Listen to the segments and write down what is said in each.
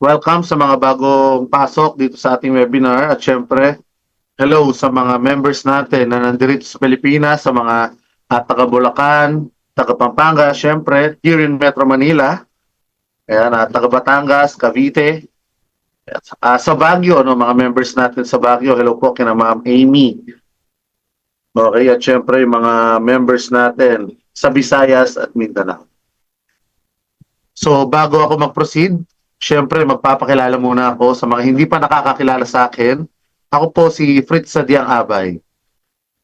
Welcome sa mga bagong pasok dito sa ating webinar at syempre, hello sa mga members natin na nandito sa Pilipinas, sa mga taga Bulacan, taga Pampanga, syempre, here in Metro Manila, ayan, taga Batangas, Cavite, at, sa Baguio, no, mga members natin sa Baguio, hello po kina Ma'am Amy. Okay, at syempre, yung mga members natin sa Visayas at Mindanao. So, bago ako mag-proceed, syempre magpapakilala muna ako sa mga hindi pa nakakakilala sa akin. Ako po si Fritz Sadiang Abay.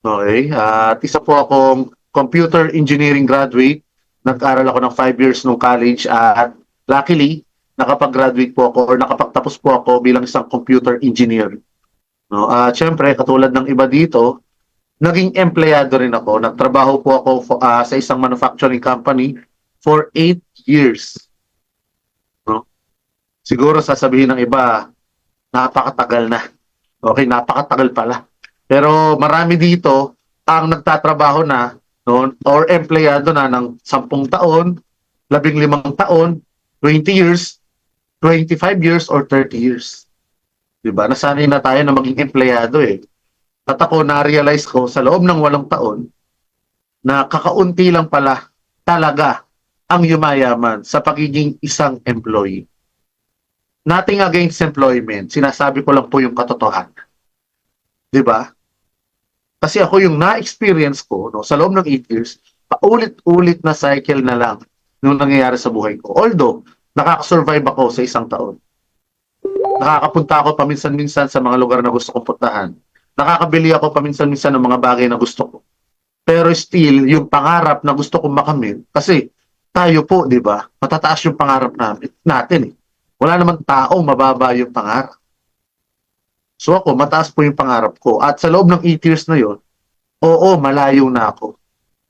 Okay? At isa po akong computer engineering graduate. Nag-aral ako ng 5 years nung college at luckily, nakapag-graduate po ako or nakapagtapos po ako bilang isang computer engineer. No? At syempre, katulad ng iba dito, naging empleyado rin ako. Nagtrabaho po ako sa isang manufacturing company for 8 years. No? Siguro sasabihin ng iba, napakatagal na. Okay, napakatagal pala. Pero marami dito ang nagtatrabaho na no, or empleyado na ng 10 taon, 15 taon, 20 years, 25 years, or 30 years. Diba? Nasanay na tayo na maging empleyado eh. At ako na-realize ko sa loob ng 8 taon na kakaunti lang pala talaga ang yumayaman sa pagiging isang employee. Nothing against employment. Sinasabi ko lang po yung katotohanan. Di ba? Kasi ako yung na-experience ko no, sa loob ng 8 years, paulit-ulit na cycle na lang nung nangyayari sa buhay ko. Although, nakakasurvive ako sa 1 taon. Nakakapunta ako paminsan-minsan sa mga lugar na gusto kong puntahan. Nakakabili ako paminsan-minsan ng mga bagay na gusto ko. Pero still, yung pangarap na gusto kong makamit, kasi tayo po, di ba? Matataas yung pangarap natin eh. Wala namang tao, mababa yung pangarap. So ako, mataas po yung pangarap ko. At sa loob ng 8 years na yon, oo, malayo na ako.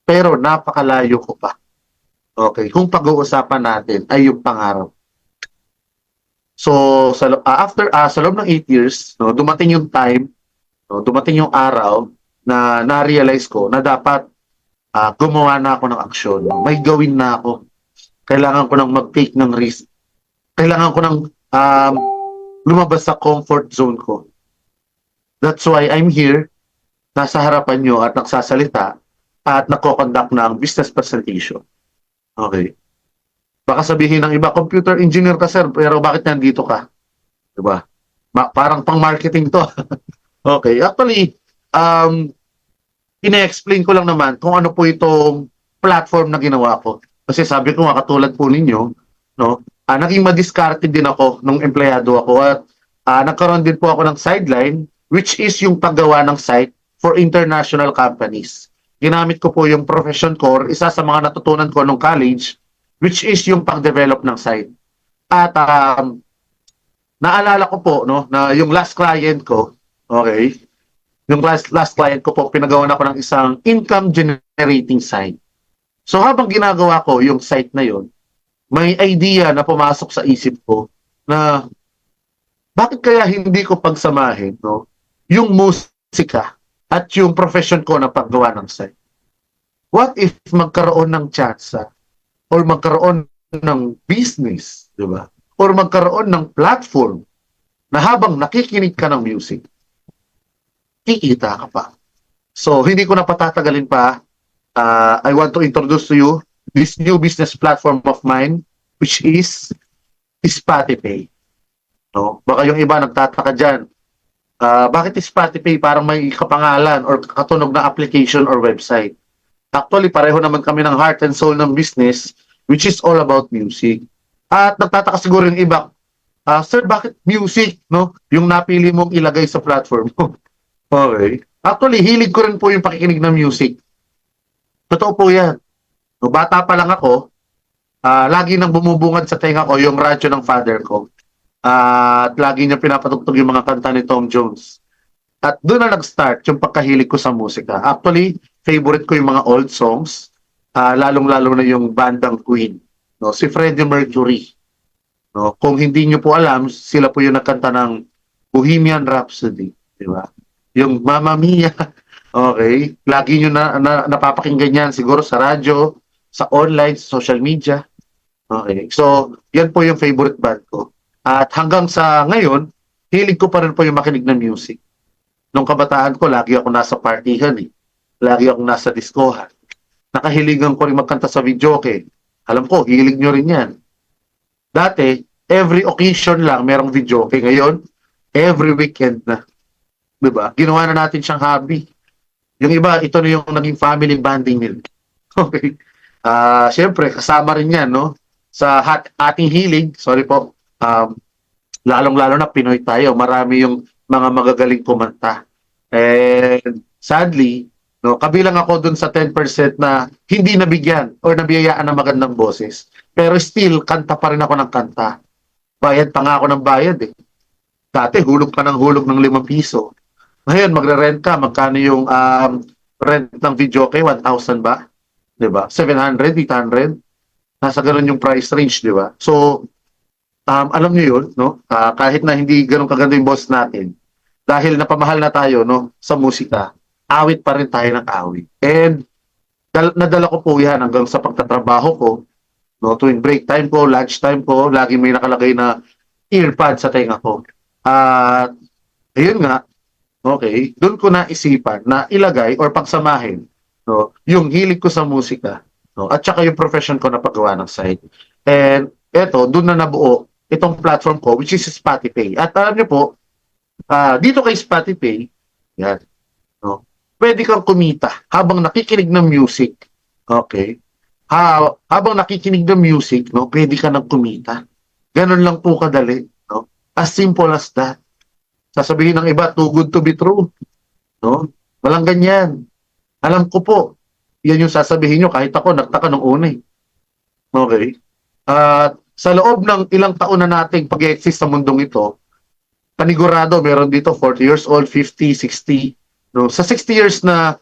Pero napakalayo ko pa. Okay, kung pag-uusapan natin ay yung pangarap. So, sa loob ng 8 years, no, dumating yung time, no, dumating yung araw na na-realize ko na dapat gumawa na ako ng aksyon. May gawin na ako. Kailangan ko nang mag-take ng risk. Kailangan ko nang lumabas sa comfort zone ko. That's why I'm here, nasa harapan nyo at nagsasalita at nagko-conduct ng business presentation. Okay. Baka sabihin ng iba, computer engineer ka sir, pero bakit nandito ka? Diba? Parang pang-marketing to. Okay. Actually, ina-explain ko lang naman kung ano po itong platform na ginawa ko. Kasi sabi ko nga, katulad po ninyo, no, naging madiskarte din ako nung empleyado ako at nagkaroon din po ako ng sideline which is yung paggawa ng site for international companies. Ginamit ko po yung profession ko, isa sa mga natutunan ko nung college, which is yung pag-develop ng site. At naalala ko po no, na yung last client ko, okay, yung last client ko po, pinagawa ako ng isang income generating site. So habang ginagawa ko yung site na yon, may idea na pumasok sa isip ko na bakit kaya hindi ko pagsamahin no, yung musika at yung profession ko na paggawa ng site. What if magkaroon ng tsansa or magkaroon ng business, di ba? Or magkaroon ng platform na habang nakikinig ka ng music, kikita ka pa. So, hindi ko na patatagalin pa. I want to introduce to you this new business platform of mine, which is Spotify. No? Baka yung iba nagtataka dyan. Bakit Spotify parang may kapangalan or katunog na application or website? Actually, pareho naman kami ng heart and soul ng business, which is all about music. At nagtataka siguro yung iba, sir, bakit music? No? Yung napili mong ilagay sa platform mo. Okay. Actually, hilig ko rin po yung pakikinig ng music. Totoo po yan. No, bata pa lang ako, lagi nang bumubungad sa tenga ko yung radyo ng father ko. At lagi niya pinapatugtog yung mga kanta ni Tom Jones. At doon na nag-start yung pagkahilig ko sa musika. Actually, favorite ko yung mga old songs, lalong-lalo na yung bandang Queen. No? Si Freddie Mercury. No? Kung hindi nyo po alam, sila po yung nagkanta ng Bohemian Rhapsody. Di ba? Yung Mamma Mia. Okay. Lagi nyo napapakinggan yan siguro sa radyo, sa online, sa social media. Okay. So, yan po yung favorite band ko. At hanggang sa ngayon, hilig ko pa rin po yung makinig ng music. Nung kabataan ko, lagi ako nasa partihan eh. Lagi ako nasa diskohan. Nakahiligan ko rin magkanta sa videoke. Alam ko, hilig nyo rin yan. Dati, every occasion lang merong videoke. Ngayon, every weekend na. Diba? Ginawa na natin siyang hobby. Yung iba, ito na yung naging family bonding nila. Okay. Siyempre, kasama rin yan, no? Sa ating hilig, sorry po, lalong-lalo na Pinoy tayo, marami yung mga magagaling kumanta. And sadly, no, kabilang ako dun sa 10% na hindi nabigyan or nabiyayaan ng magandang boses. Pero still, kanta pa rin ako ng kanta. Bayad pa nga ako ng bayad eh. Dati, hulog pa ng hulog ng 5 piso. Ngayon, magre-rent ka, magkano yung rent ng videoke? 1,000 ba? Diba? 700, 800? Nasa ganun yung price range, diba? So, alam niyo yun, no? Kahit na hindi ganun kaganda yung boss natin, dahil napamahal na tayo, no, sa musika, awit pa rin tayo ng awit. And, nadala ko po yan hanggang sa pagtatrabaho ko, no, tuwing break time ko, lunch time ko, lagi may nakalagay na earpad sa tenga ko. At, ayun nga, okay, doon ko naisipan na ilagay or pagsamahin, no, yung hilig ko sa musika, no, at saka yung profession ko na paggawa ng site. And eto, doon na nabuo itong platform ko, which is Spotify. At alam niyo po, dito kay Spotify, yan, no, pwede kang kumita habang nakikinig ng music. Okay? Habang nakikinig ng music, no, pwede ka nang kumita. Ganun lang po kadali, no? As simple as that. Sasabihin ng iba, too good to be true. No? Walang ganyan. Alam ko po, yan yung sasabihin nyo, kahit ako, nagtaka nung una eh. Okay? At sa loob ng ilang taon na nating pag-exist sa mundong ito, panigurado, meron dito 40 years old, 50, 60. No? Sa 60 years na,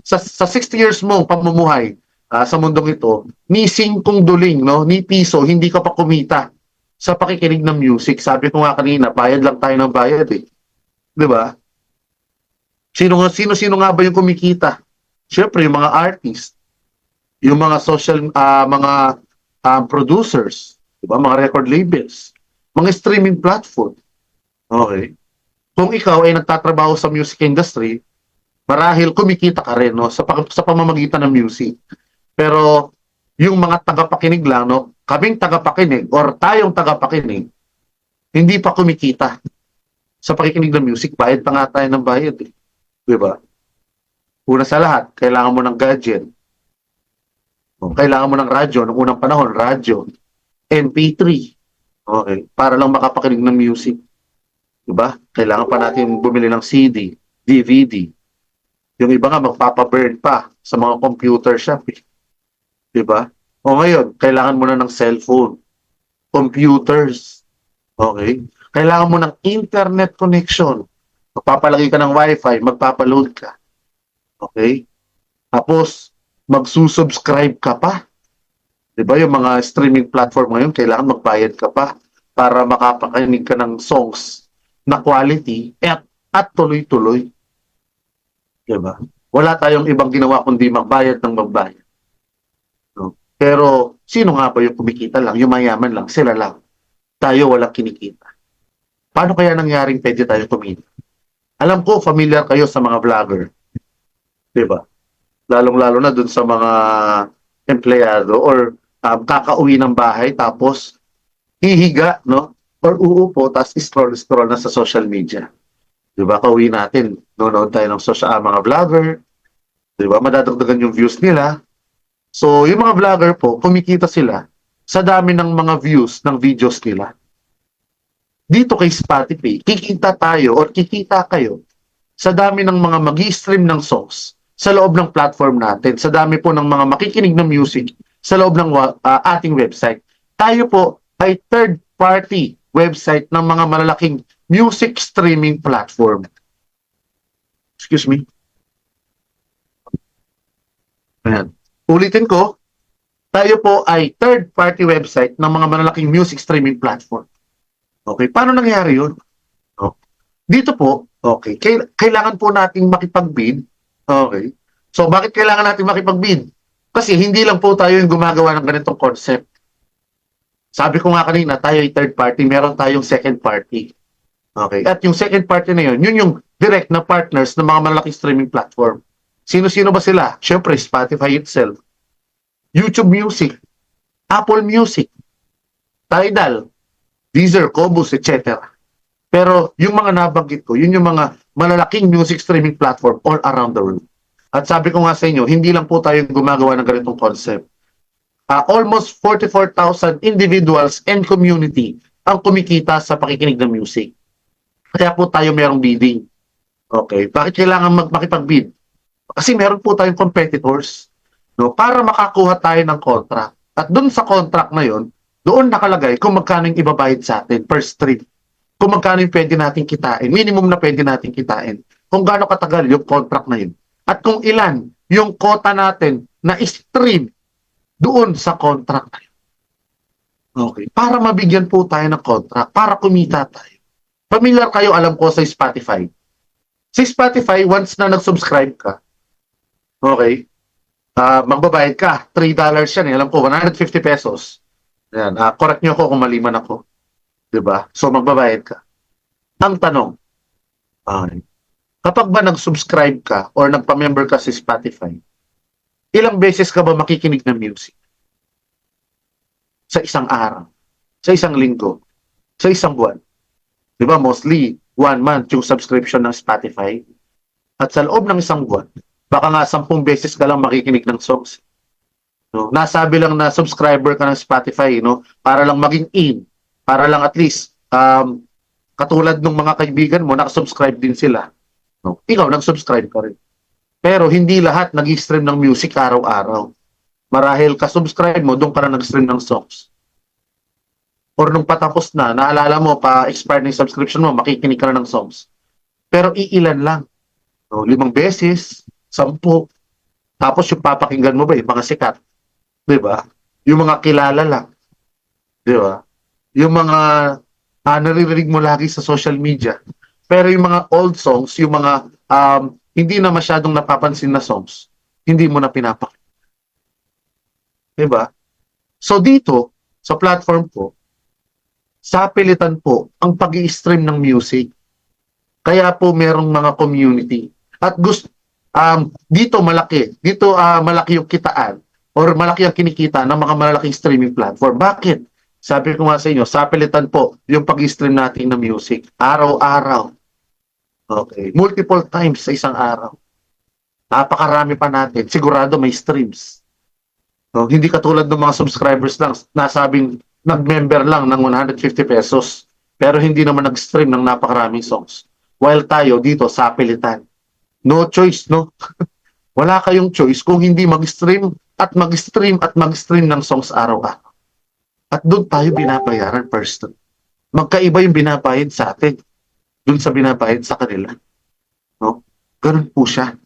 sa 60 years mong pamumuhay sa mundong ito, ni singkong duling, no? Ni piso, hindi ka pa kumita sa pakikinig ng music. Sabi ko nga kanina, bayad lang tayo ng bayad eh. 'Di ba? Sino nga ba yung kumikita? Siyempre, yung mga artist, yung mga social mga producers, 'di ba? Mga record labels, mga streaming platform. Okay. Kung ikaw ay nagtatrabaho sa music industry, marahil kumikita ka rin, no, sa pamamagitan ng music. Pero yung mga tagapakinig lang, no, kaming tagapakinig or tayong tagapakinig, hindi pa kumikita sa pakikinig ng music. Bayad pa nga tayo ng bayad eh. Diba? Una sa lahat, kailangan mo ng gadget. Kailangan mo ng radyo. Noong unang panahon, radyo. MP3. Okay. Para lang makapakinig ng music. Diba? Kailangan pa natin bumili ng CD, DVD. Yung iba nga, magpapaburn pa sa mga computer shop eh. Diba? O ngayon, kailangan mo na ng cellphone, computers, okay? Kailangan mo ng internet connection. Magpapalagay ka ng wifi, magpapaload ka. Okay? Tapos, magsusubscribe ka pa. Diba? Yung mga streaming platform ngayon, kailangan magbayad ka pa para makapakinig ka ng songs na quality at tuloy-tuloy. Diba? Wala tayong ibang ginawa kundi magbayad ng magbayad. Pero, sino nga ba yung kumikita lang? Yung mayaman lang, sila lang. Tayo walang kinikita. Paano kaya nangyaring pwede tayo kumita? Alam ko, familiar kayo sa mga vlogger. Diba? Lalong-lalo na dun sa mga empleyado or kakauwi ng bahay tapos hihiga, no? Or uupo, tapos scroll na sa social media. Diba? Kauwi natin, nonood tayo ng mga vlogger. Diba? Madadagdagan yung views nila. So, yung mga vlogger po, kumikita sila sa dami ng mga views ng videos nila. Dito kay Spotify, kikita tayo or kikita kayo sa dami ng mga mag-i-stream ng songs sa loob ng platform natin, sa dami po ng mga makikinig ng music sa loob ng ating website. Tayo po ay third-party website ng mga malalaking music streaming platform. Excuse me. Ayan. Ulitin ko, tayo po ay third-party website ng mga malalaking music streaming platform. Okay, paano nangyari yun? Oh. Dito po, okay, kailangan po nating makipag-bid. Okay. So, bakit kailangan natin makipag-bid? Kasi hindi lang po tayo yung gumagawa ng ganitong concept. Sabi ko nga kanina, tayo ay third party, meron tayong second party. Okay? At yung second party na yun yung direct na partners ng mga malalaking streaming platform. Sino-sino ba sila? Siyempre, Spotify itself, YouTube Music, Apple Music, Tidal, Deezer, Qobuz, etc. Pero yung mga nabanggit ko, yun yung mga malalaking music streaming platform all around the world. At sabi ko nga sa inyo, hindi lang po tayo gumagawa ng ganitong concept. Almost 44,000 individuals and community ang kumikita sa pakikinig ng music. Kaya po tayo merong bidding. Okay, bakit kailangan makipag-bid? Kasi meron po tayong competitors, no, para makakuha tayo ng contract. At doon sa contract na yon, doon nakalagay kung magkano yung ibabayad sa atin per stream. Kung magkano yung pwede natin kitain, minimum na pwede natin kitain. Kung gaano katagal yung contract na yun. At kung ilan yung quota natin na stream doon sa contract na yun. Okay, para mabigyan po tayo ng contract, para kumita tayo. Familiar kayo, alam ko, sa Spotify. Sa Spotify, once na nag-subscribe ka, okay, magbabayad ka. $3 yan. Alam ko, 150 pesos. Yan. Correct nyo ako kung maliman ako. Diba? So, magbabayad ka. Ang tanong, okay, kapag ba nag-subscribe ka or nagpa-member ka sa Spotify, ilang beses ka ba makikinig ng music? Sa isang araw, sa isang linggo, sa isang buwan. Diba? Mostly, 1 month yung subscription ng Spotify. At sa loob ng isang buwan, baka nga 10 beses ka lang makikinig ng songs. No? Nasabi lang na subscriber ka ng Spotify, no? Para lang maging in. Para lang at least, katulad ng mga kaibigan mo, nakasubscribe din sila. No? Ikaw, nag-subscribe ka rin. Pero hindi lahat nag-stream ng music araw-araw. Marahil ka-subscribe mo, doon ka na nag-stream ng songs. Or nung patapos na, naalala mo, pa-expire ng subscription mo, makikinig ka na ng songs. Pero iilan lang. No? 5 beses, 10. Tapos yung papakinggan mo ba, yung mga sikat. Diba? Yung mga kilala lang. Diba? Yung mga naririnig mo lagi sa social media. Pero yung mga old songs, yung mga hindi na masyadong napapansin na songs, hindi mo na pinapakinggan. Diba? So dito, sa platform ko, sa pilitan po ang pag-i-stream ng music. Kaya po merong mga community. At gusto, dito malaki. Dito malaki yung kitaan or malaki ang kinikita ng mga malalaking streaming platform. Bakit? Sabi ko nga sa inyo, sa pilitan po yung pag-i-stream natin ng music. Araw-araw. Okay. Multiple times sa isang araw. Napakarami pa natin. Sigurado may streams. So, hindi katulad ng mga subscribers lang. Nasabing nag-member lang ng 150 pesos. Pero hindi naman nag-stream ng napakaraming songs. While tayo dito sa pilitan. No choice, no? Wala kayong choice kung hindi mag-stream at mag-stream at mag-stream ng songs araw-araw. At doon tayo binabayaran first. Magkaiba yung binabayad sa atin doon sa binabayad sa kanila. No? Ganun po siya.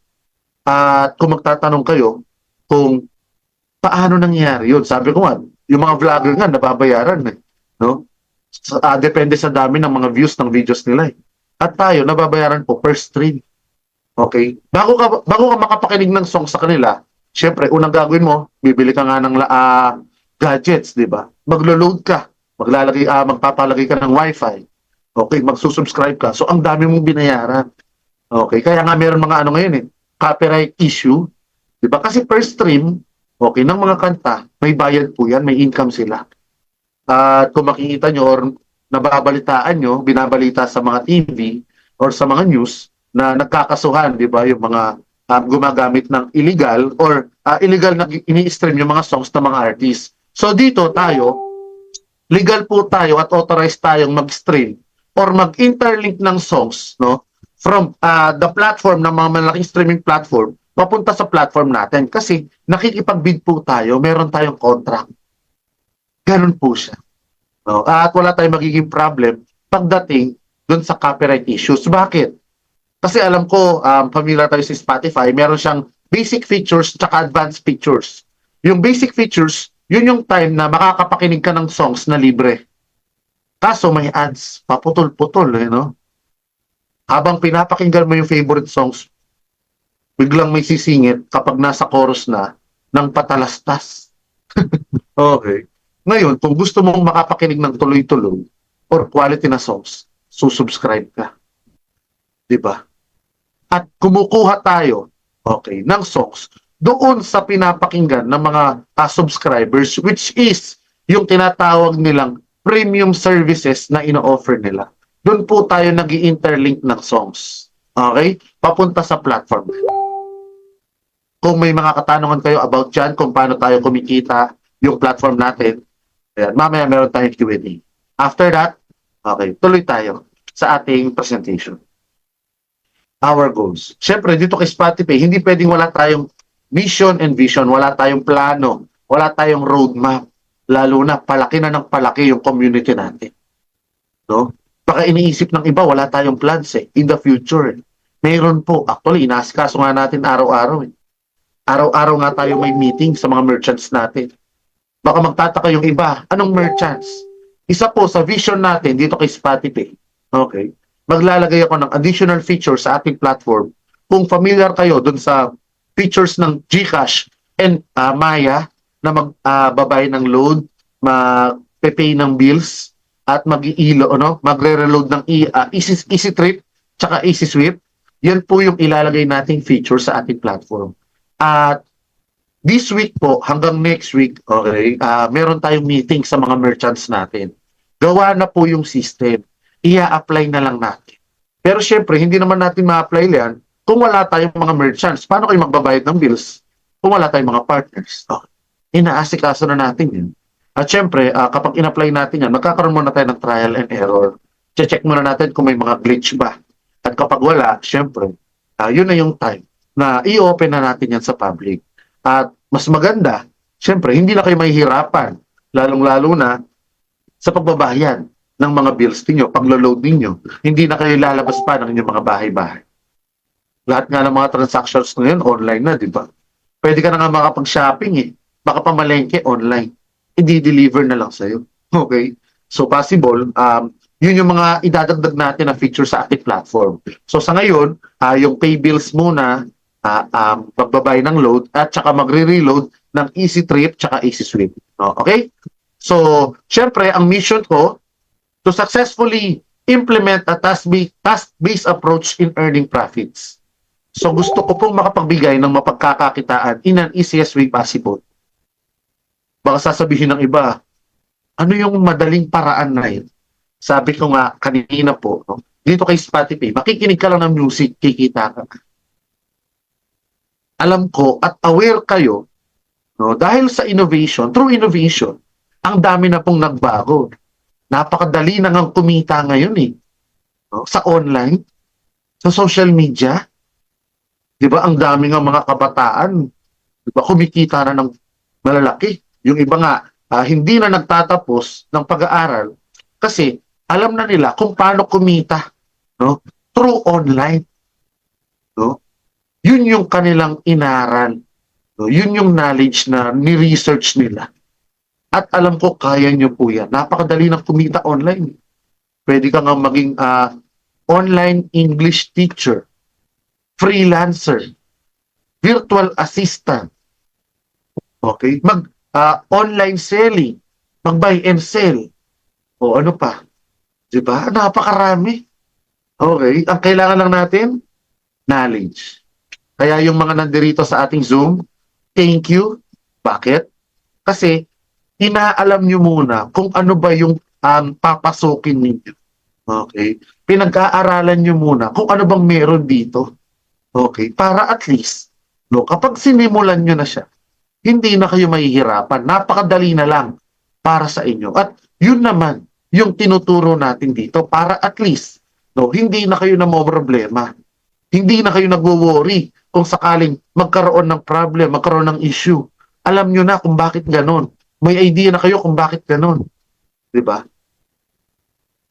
At kung magtatanong kayo kung paano nangyari yun, sabi ko nga, yung mga vlogger nga nababayaran. No? Depende sa dami ng mga views ng videos nila. At tayo, nababayaran po per stream. Okay? Bago ka makapakinig ng song sa kanila, syempre, unang gagawin mo, bibili ka nga ng gadgets, di ba? Maglo-load ka, magpapalagay ka ng wifi. Okay, magsusubscribe ka. So, ang dami mong binayaran. Okay, kaya nga meron mga ano ngayon copyright issue. Di ba? Kasi per stream, okay, ng mga kanta, may bayad po yan, may income sila. At kung makikita nyo or nababalitaan nyo, binabalita sa mga TV or sa mga news na nagkakasuhan, di ba? Yung mga gumagamit ng illegal or illegal na ini-stream yung mga songs ng mga artists. So dito tayo, legal po tayo at authorized tayong mag-stream or mag-interlink ng songs, no, from the platform ng mga malaking streaming platform papunta sa platform natin kasi nakikipag-bid po tayo, meron tayong contract. Ganun po siya. No? At wala tayong magiging problem pagdating dun sa copyright issues. Bakit? Kasi alam ko, familiar tayo sa Spotify, meron siyang basic features at advanced features. Yung basic features, yun yung time na makakapakinig ka ng songs na libre. Kaso may ads, paputol-putol, no? Habang pinapakinggan mo yung favorite songs, biglang may sisingit kapag nasa chorus na ng patalastas. Okay. Ngayon, kung gusto mong makapakinig ng tuloy-tuloy or quality na songs, susubscribe ka. Diba? At kumukuha tayo, okay, ng songs doon sa pinapakinggan ng mga subscribers, which is yung tinatawag nilang premium services na ino-offer nila. Doon po tayo nag-i-interlink ng songs. Okay? Papunta sa platform. Kung may mga katanungan kayo about dyan, kung paano tayo kumikita yung platform natin, ayan, mamaya meron tayong Q&A. After that, okay, tuloy tayo sa ating presentation. Our goals. Siyempre, dito kay Spotify, hindi pwedeng wala tayong mission and vision, wala tayong plano, wala tayong roadmap. Lalo na, palaki na ng palaki yung community natin. No? Baka iniisip ng iba, wala tayong plans in the future. Meron po. Actually, inaasikaso nga natin araw-araw. Araw-araw nga tayo may meeting sa mga merchants natin. Baka magtataka yung iba, anong merchants? Isa po sa vision natin dito kay Spotify. Okay? Maglalagay ako ng additional features sa ating platform. Kung familiar kayo dun sa features ng GCash and Maya na magbabay ng load, mag-pay ng bills, at magre-reload ng Easy Trip tsaka Easy Sweep, yan po yung ilalagay nating feature sa ating platform. At this week po, hanggang next week, okay, meron tayong meeting sa mga merchants natin. Gawa na po yung system. I-apply na lang natin. Pero syempre, hindi naman natin ma-apply yan kung wala tayong mga merchants. Paano kayo magbabayad ng bills kung wala tayong mga partners? Okay. Inaasikaso na natin yun. At syempre, kapag in-apply natin yan, magkakaroon muna tayo ng trial and error. Check muna natin kung may mga glitch ba. At kapag wala, syempre, yun na yung time na i-open na natin yan sa public. At mas maganda, syempre, hindi na kayo mahihirapan. Lalong-lalo na sa pagbabayad ng mga bills ninyo, paglo-load ninyo, hindi na kayo lalabas pa ng inyong mga bahay-bahay. Lahat nga ng mga transactions ngayon, online na, di ba? Pwede ka na nga makapag-shopping Baka pamalengke online. I-deliver na lang sa'yo. Okay? So, possible, yun yung mga idadagdag natin na feature sa ating platform. So, sa ngayon, yung pay bills muna, pagbabay ng load, at saka magre-reload ng Easy Trip, tsaka Easy Sweep. Okay? So, syempre, ang mission ko, to successfully implement a task-based approach in earning profits. So gusto ko pong makapagbigay ng mapagkakakitaan in an easiest way possible. Baka sasabihin ng iba, ano yung madaling paraan na yun? Sabi ko nga kanina po, dito kay Spotify, makikinig ka lang ng music, kikita ka. Alam ko at aware kayo, dahil sa innovation, through innovation, ang dami na pong nagbago. Napakadali na ngang kumita ngayon sa online, sa social media. Di ba, ang dami nga mga kabataan, di ba, kumikita na ng malalaki. Yung iba nga, hindi na nagtatapos ng pag-aaral kasi alam na nila kung paano kumita through online. Yun yung kanilang inaral. Yun yung knowledge na ni-research nila. At alam ko, kaya nyo po yan. Napakadali ng kumita online. Pwede ka nga maging online English teacher, freelancer, virtual assistant, okay? Online selling, mag-buy and sell, o ano pa. Diba? Napakarami. Okay? Ang kailangan lang natin, knowledge. Kaya yung mga nandirito sa ating Zoom, thank you. Bakit? Kasi, inaalam nyo muna kung ano ba yung papasukin ninyo. Okay? Pinag-aaralan nyo muna kung ano bang meron dito. Okay? Para at least, kapag sinimulan nyo na siya, hindi na kayo mahihirapan. Napakadali na lang para sa inyo. At yun naman, yung tinuturo natin dito para at least, hindi na kayo na problema. Hindi na kayo nagwo-worry kung sakaling magkaroon ng problem, magkaroon ng issue. Alam nyo na kung bakit ganon. May idea na kayo kung bakit ganun. Diba?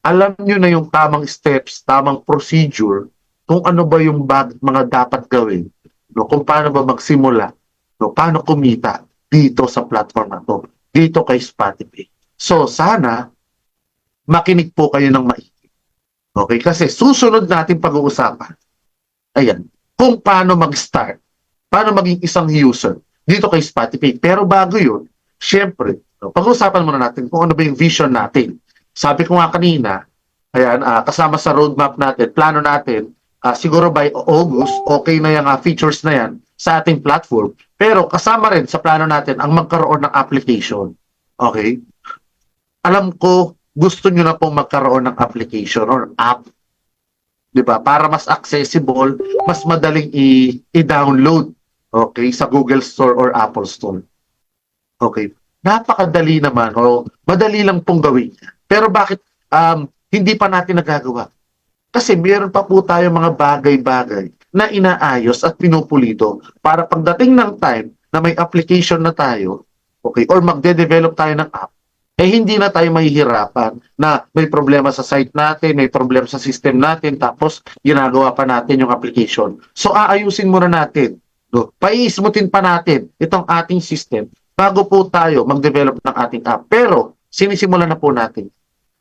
Alam nyo na yung tamang steps, tamang procedure, kung ano ba yung mga dapat gawin, kung paano ba magsimula, paano kumita dito sa platform na to, dito kay Spotify. So, sana, makinig po kayo ng maigi. Okay? Kasi susunod natin pag-uusapan, ayan, kung paano mag-start, paano maging isang user dito kay Spotify. Pero bago yun, syempre, No, pag-uusapan muna natin kung ano ba yung vision natin. Sabi ko nga kanina, ayan, kasama sa roadmap natin, plano natin, siguro by August, okay na yung features na yan sa ating platform. Pero kasama rin sa plano natin ang magkaroon ng application. Okay? Alam ko, gusto nyo na pong magkaroon ng application or app, di ba? Para mas accessible, mas madaling i-download, okay, sa Google Store or Apple Store. Okay. Napakadali naman o madali lang pong gawin. Pero bakit hindi pa natin nagagawa? Kasi meron pa po tayo mga bagay-bagay na inaayos at pinupulido para pagdating ng time na may application na tayo, okay, or magde-develop tayo ng app, eh hindi na tayo mahihirapan na may problema sa site natin, may problema sa system natin, tapos ginagawa pa natin yung application. So aayusin muna natin, no? Paiismutin pa natin itong ating system bago po tayo mag-develop ng ating app. Pero sinisimulan na po natin.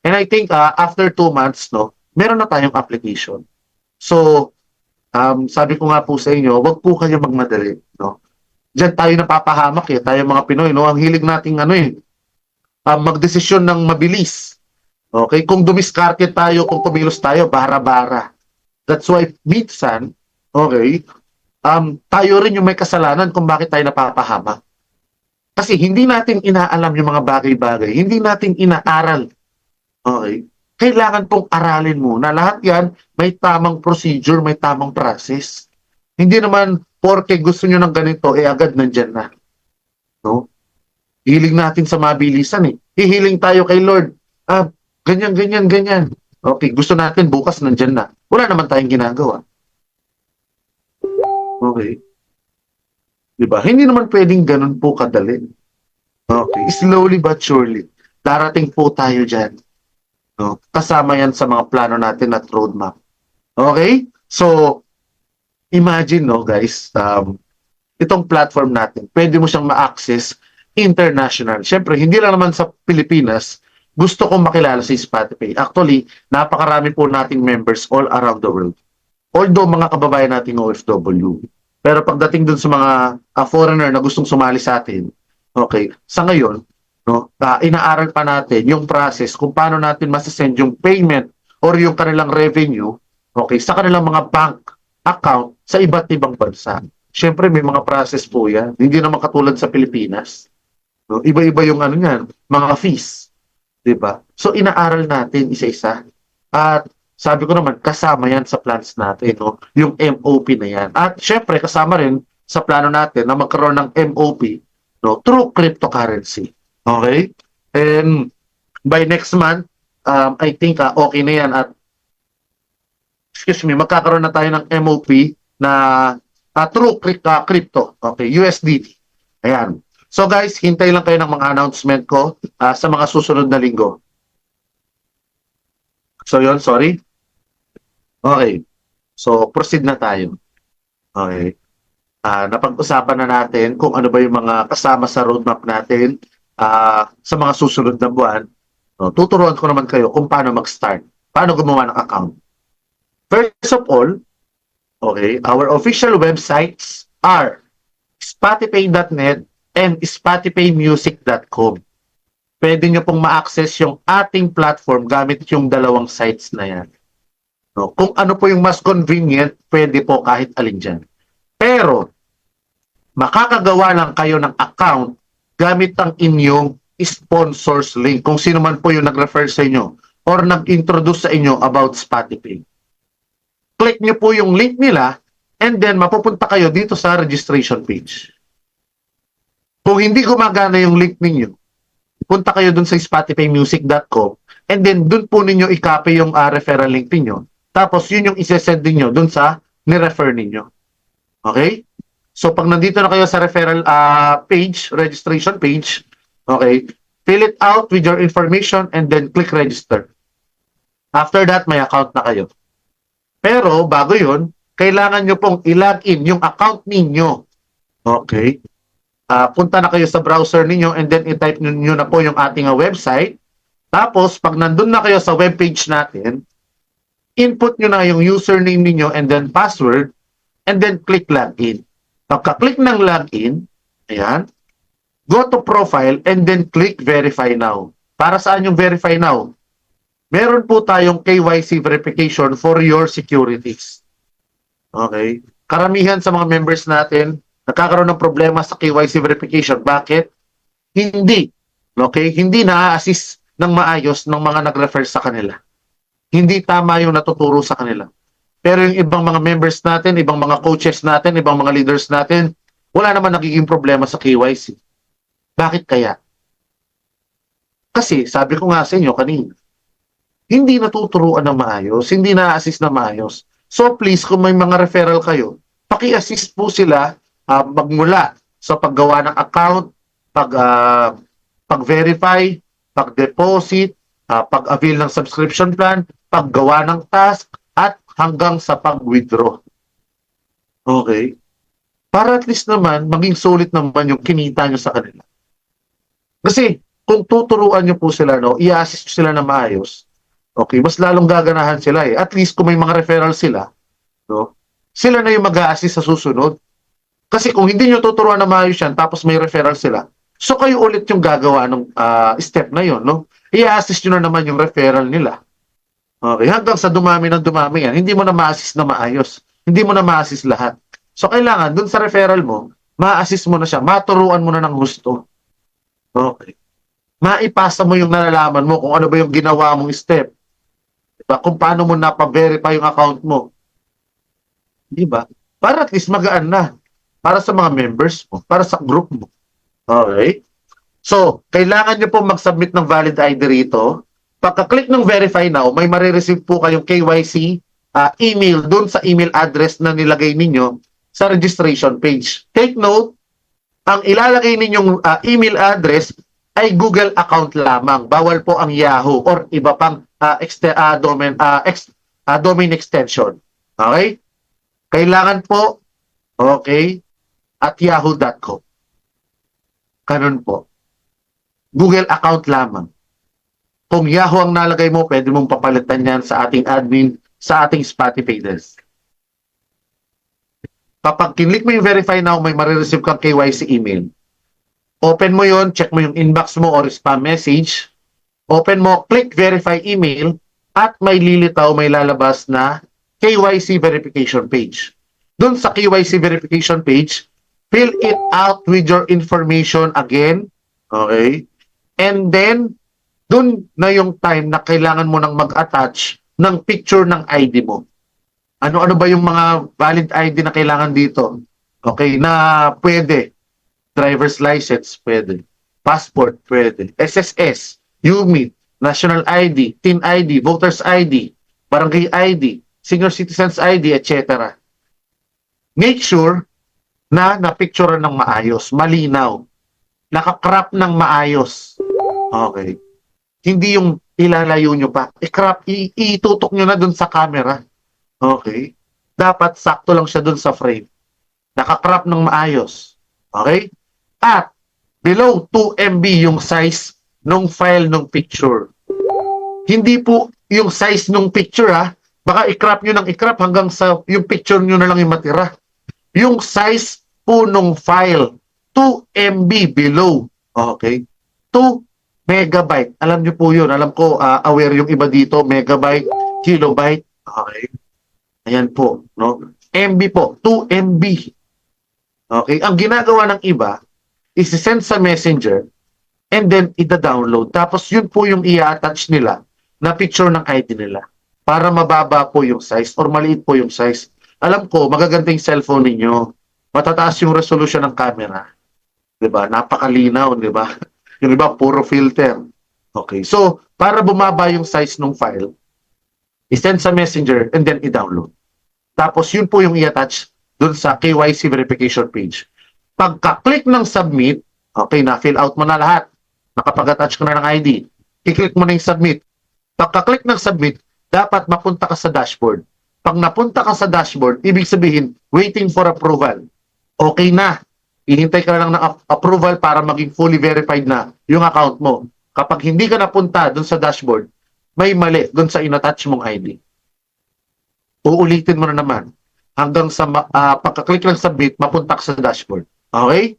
And I think after 2 months, no, meron na tayong application. So, sabi ko nga po sa inyo, wag po kayo magmadali, no? Diyan tayo napapahamak eh, tayo mga Pinoy, no? Ang hilig nating magdesisyon ng mabilis. Okay? Kung dumiskarte tayo, kung kumilos tayo, bara-bara. That's why minsan, okay, tayo rin yung may kasalanan kung bakit tayo napapahamak. Kasi hindi natin inaalam yung mga bagay-bagay, hindi natin inaaral. Okay? Kailangan pong aralin muna. Lahat yan, may tamang procedure, may tamang process. Hindi naman, porke gusto nyo ng ganito, agad nandyan na. No? Hiling natin sa mabilisan eh. Hihiling tayo kay Lord. Ganyan, ganyan, ganyan. Okay, gusto natin bukas nandyan na. Wala naman tayong ginagawa. Okay. Diba? Hindi naman pwedeng ganun po kadali. Okay. Slowly but surely. Darating po tayo dyan. No? Kasama yan sa mga plano natin at roadmap. Okay? So, imagine, no, guys, itong platform natin, pwede mo siyang ma-access international. Siyempre, hindi lang naman sa Pilipinas, gusto kong makilala si Spotify. Actually, napakarami po nating members all around the world. Although mga kababayan nating OFW. Pero pagdating dun sa mga foreigner na gustong sumali sa atin, okay, sa ngayon, no, inaaral pa natin yung process kung paano natin masasend yung payment or yung kanilang revenue, okay, sa kanilang mga bank account sa iba't ibang bansa. Siyempre, may mga process po yan. Hindi naman katulad sa Pilipinas. No? Iba-iba yung mga fees. Diba? So, inaaral natin isa-isa. At sabi ko naman, kasama yan sa plans natin, no? Yung MOP na yan. At syempre, kasama rin sa plano natin na magkaroon ng MOP, no? Through cryptocurrency. Okay? And by next month, I think okay na yan. At magkakaroon na tayo ng MOP na through crypto. Okay? USDT. Ayan. So guys, hintay lang kayo ng mga announcement ko sa mga susunod na linggo. So yun, sorry. Okay. So proceed na tayo. Okay. Napag-usapan na natin kung ano ba yung mga kasama sa roadmap natin sa mga susunod na buwan. Tuturuan ko naman kayo kung paano mag-start. Paano gumawa ng account. First of all, okay, our official websites are spotify.net and spotifymusic.com. Pwede nyo pong ma-access yung ating platform gamit yung dalawang sites na yan. No? Kung ano po yung mas convenient, pwede po kahit alin dyan. Pero, makakagawa lang kayo ng account gamit ang inyong sponsors link. Kung sino man po yung nag-refer sa inyo or nag-introduce sa inyo about Spotify. Click nyo po yung link nila and then mapupunta kayo dito sa registration page. Kung hindi gumagana yung link ninyo, punta kayo dun sa spotifymusic.com and then dun po ninyo i-copy yung referral link ninyo. Tapos yun yung isesend ninyo dun sa ni-refer ninyo. Okay? So pag nandito na kayo sa referral page, registration page, okay, fill it out with your information and then click register. After that, may account na kayo. Pero bago yun, kailangan nyo pong i-login yung account ninyo. Okay? Punta na kayo sa browser ninyo and then i-type nyo na po yung ating website. Tapos, pag nandun na kayo sa webpage natin, input nyo na yung username ninyo and then password and then click login. Pagka-click ng login, ayan, go to profile and then click verify now. Para saan yung verify now? Meron po tayong KYC verification for your securities. Okay? Karamihan sa mga members natin, nagkakaroon ng problema sa KYC verification. Bakit? Hindi. Okay? Hindi na-assist ng maayos ng mga nag-refer sa kanila. Hindi tama yung natuturo sa kanila. Pero yung ibang mga members natin, ibang mga coaches natin, ibang mga leaders natin, wala naman nagiging problema sa KYC. Bakit kaya? Kasi, sabi ko nga sa inyo kanina, hindi natuturuan ng maayos, hindi na-assist na maayos. So please, kung may mga referral kayo, paki-assist po sila magmula sa paggawa ng account, pag-verify, pag-deposit, pag-avail ng subscription plan, paggawa ng task, at hanggang sa pag-withdraw. Okay? Para at least naman, maging sulit naman yung kinita nyo sa kanila. Kasi, kung tuturuan nyo po sila, no, i-assist sila na maayos, okay, mas lalong gaganahan sila eh. At least kung may mga referral sila, no, sila na yung mag-a-assist sa susunod. Kasi kung hindi nyo tuturuan na maayos yan, tapos may referral sila, so kayo ulit yung gagawa ng step na yun, no? I-assist nyo na naman yung referral nila. Okay, hanggang sa dumami ng dumami yan, hindi mo na ma-assist na maayos. Hindi mo na ma-assist lahat. So kailangan, dun sa referral mo, ma-assist mo na siya, maturuan mo na ng gusto. Okay. Maipasa mo yung nalalaman mo kung ano ba yung ginawa mong step. Diba? Kung paano mo napa-verify yung account mo. Diba? Para at least magaan na. Para sa mga members mo. Para sa group mo. Okay? So, kailangan nyo po mag-submit ng valid ID rito. Pagka-click ng verify now, may marireceive po kayong KYC email dun sa email address na nilagay ninyo sa registration page. Take note, ang ilalagay ninyong email address ay Google account lamang. Bawal po ang Yahoo or iba pang domain extension. Okay? Kailangan po, okay, at yahoo.com. Ganun po. Google account lamang. Kung Yahoo ang nalagay mo, pwede mong papalitan yan sa ating admin, sa ating Spotify desk. Kapag kinlik mo yung verify now, may marireceive kang KYC email. Open mo yon, check mo yung inbox mo or spam message. Open mo, click verify email, at may lilitaw, may lalabas na KYC verification page. Doon sa KYC verification page, fill it out with your information again. Okay? And then, doon na yung time na kailangan mo nang mag-attach ng picture ng ID mo. Ano-ano ba yung mga valid ID na kailangan dito? Okay, na pwede. Driver's license, pwede. Passport, pwede. SSS, UMIT, National ID, TIN ID, Voter's ID, Barangay ID, Senior Citizens ID, etc. Make sure na napicturean ng maayos, malinaw. Nakakrap ng maayos. Okay. Hindi yung ilalayo nyo pa. I-crop, itutok nyo na dun sa camera. Okay? Dapat sakto lang siya dun sa frame. Nakakrop ng maayos. Okay? At below 2 MB yung size ng file ng picture. Hindi po yung size ng picture ha. Baka i-crop nyo ng i-crop hanggang sa yung picture nyo na lang yung matira. Yung size po ng file. 2 MB below. Okay? 2 megabyte. Alam nyo po yun. Alam ko, aware yung iba dito. Megabyte, kilobyte. Okay. Ayan po. No? MB po. 2 MB. Okay. Ang ginagawa ng iba is send sa messenger and then ida-download. Tapos yun po yung i-attach nila na picture ng ID nila. Para mababa po yung size or maliit po yung size. Alam ko, magaganda yung cellphone ninyo. Matataas yung resolution ng camera. Diba? Napakalinaw, diba? Yung iba, puro filter. Okay. So, para bumaba yung size ng file, i-send sa messenger and then i-download. Tapos, yun po yung i-attach dun sa KYC verification page. Pagka-click ng submit, okay, na-fill out mo na lahat. Nakapag-attach ka na ng ID. I-click mo na yung submit. Pagka-click ng submit, dapat mapunta ka sa dashboard. Pag napunta ka sa dashboard, ibig sabihin, waiting for approval. Okay na. Ihintay ka lang ng approval para maging fully verified na yung account mo. Kapag hindi ka napunta dun sa dashboard, may mali dun sa inattach mong ID. Uulitin mo na naman hanggang sa pagka-click ng submit, mapunta ka sa dashboard. Okay?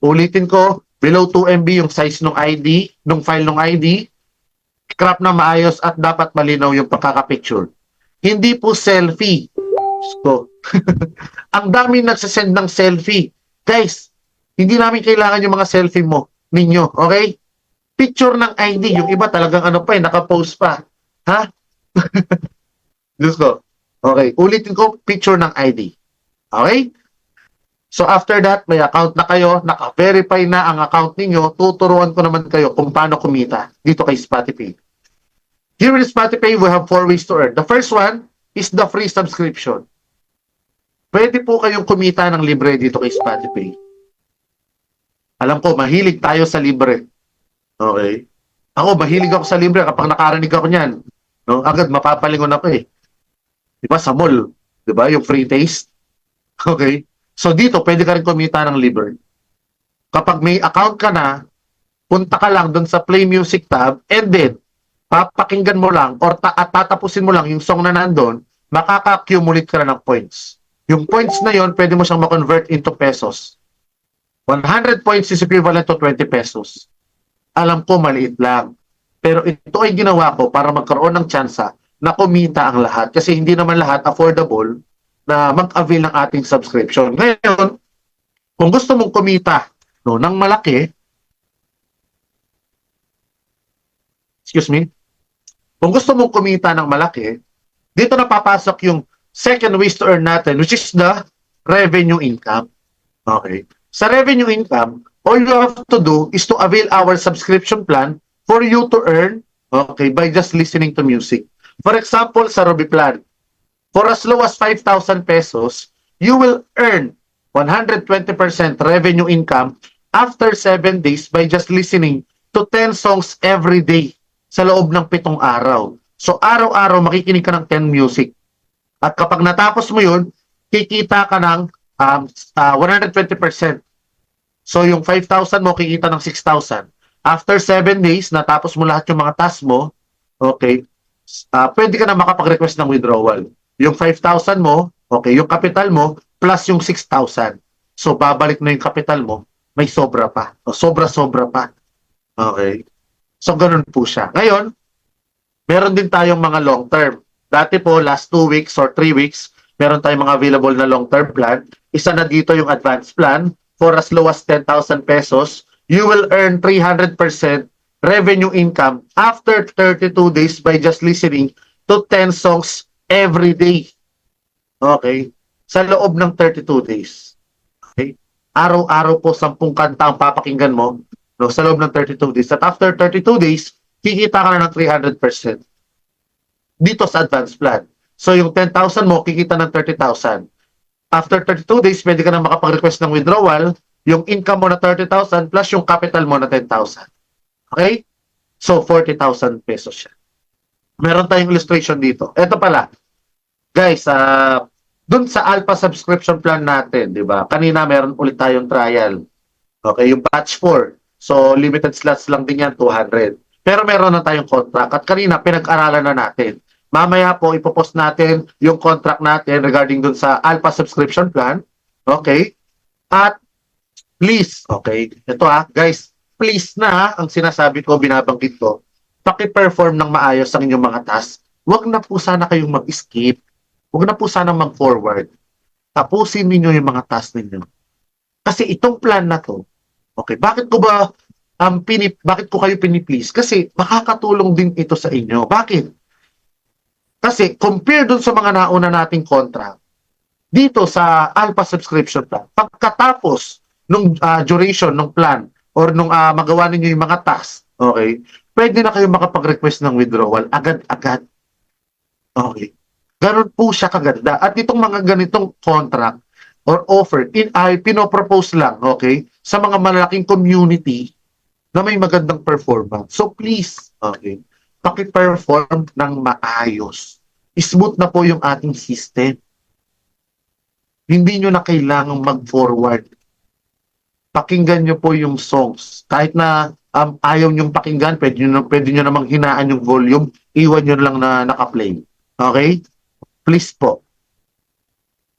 Ulitin ko, Below 2 MB yung size ng ID, ng file ng ID, crop na maayos at dapat malinaw yung pagkakapicture. Hindi po selfie. So, ang dami nagsasend ng selfie. Guys, hindi namin kailangan yung mga selfie mo, ninyo, okay? Picture ng ID, yung iba talagang ano pa naka-post pa. Ha? Diyos ko. Okay, ulitin ko, picture ng ID. Okay? So after that, may account na kayo, naka-verify na ang account ninyo, tuturuan ko naman kayo kung paano kumita dito kay Spotify. Here in Spotify, we have 4 ways to earn. The first one is the free subscription. Pwede po kayong kumita ng libre dito kay Spotify. Alam ko, mahilig tayo sa libre. Okay? Ako, mahilig ako sa libre kapag nakarinig ako niyan. No? Agad, mapapalingon ako eh. Diba sa mall? Diba? Yung free taste. Okay? So dito, pwede ka rin kumita ng libre. Kapag may account ka na, punta ka lang dun sa Play Music tab and then, papakinggan mo lang or at tatapusin mo lang yung song na nandun, makaka-accumulate ka na ng points. Yung points na yon, pwede mo siyang ma-convert into pesos. 100 points is equivalent to 20 pesos. Alam ko, maliit lang. Pero ito ay ginawa ko para magkaroon ng tsansa na kumita ang lahat. Kasi hindi naman lahat affordable na mag-avail ng ating subscription. Ngayon, kung gusto mong kumita ng malaki, excuse me, kung gusto mong kumita ng malaki, dito na papasok yung second ways to earn natin, which is the revenue income. Okay. Sa revenue income, all you have to do is to avail our subscription plan for you to earn, okay, by just listening to music. For example, sa Robi Plan, for as low as 5,000 pesos, you will earn 120% revenue income after 7 days by just listening to 10 songs every day sa loob ng 7 araw. So, araw-araw makikinig ka ng 10 music. At kapag natapos mo yun, kikita ka ng 120%. So, yung 5,000 mo, kikita ng 6,000. After 7 days, natapos mo lahat yung mga tasks mo, okay, pwede ka na makapag-request ng withdrawal. Yung 5,000 mo, okay, yung capital mo, plus yung 6,000. So, babalik na yung capital mo, may sobra pa. O, sobra-sobra pa. Okay. So, ganun po siya. Ngayon, meron din tayong mga long term. Dati po, last 2 weeks or 3 weeks, meron tayong mga available na long term plan. Isa na dito yung advance plan. For as low as 10,000 pesos, you will earn 300% revenue income after 32 days by just listening to 10 songs every day. Okay? Sa loob ng 32 days. Okay? Araw-araw po 10 kanta ang papakinggan mo, no, sa loob ng 32 days. At after 32 days, kikita ka na ng 300% dito sa advance plan. So yung 10,000 mo, kikita ng 30,000. After 32 days, pwede ka na makapag-request ng withdrawal, yung income mo na 30,000 plus yung capital mo na 10,000. Okay? So 40,000 pesos siya. Meron tayong illustration dito. Ito pala. Guys, dun sa Alpha subscription plan natin, di ba? Kanina meron ulit tayong trial. Okay, yung batch 4. So limited slots lang din yan, 200. Pero meron na tayong contract. At kanina, pinag-aralan na natin. Mamaya po, ipopost natin yung contract natin regarding dun sa Alpha subscription plan. Okay? At please, okay, ito guys, please na ang sinasabi ko, binabanggit ko, paki-perform ng maayos ang inyong mga tasks. Huwag na po sana kayong mag-skip. Huwag na po sana mag-forward. Tapusin niyo yung mga tasks ninyo. Kasi itong plan na to, okay, bakit ko kayo piniplease? Kasi makakatulong din ito sa inyo. Bakit? Kasi compare dun sa mga nauna nating contract, dito sa Alpha subscription plan, pagkatapos nung duration ng plan or nung magawa ninyo yung mga tasks, okay, pwede na kayo makapag-request ng withdrawal agad-agad. Okay. Ganun po siya kaganda. At itong mga ganitong contract or offer, pinopropose lang, okay, sa mga malaking community na may magandang performance. So please, okay, paki-perform ng maayos. Smooth na po yung ating system. Hindi nyo na kailangang mag-forward. Pakinggan nyo po yung songs. Kahit na ayaw nyong pakinggan, pwede nyo namang hinaan yung volume, iwan nyo lang na naka-play. Okay? Please po.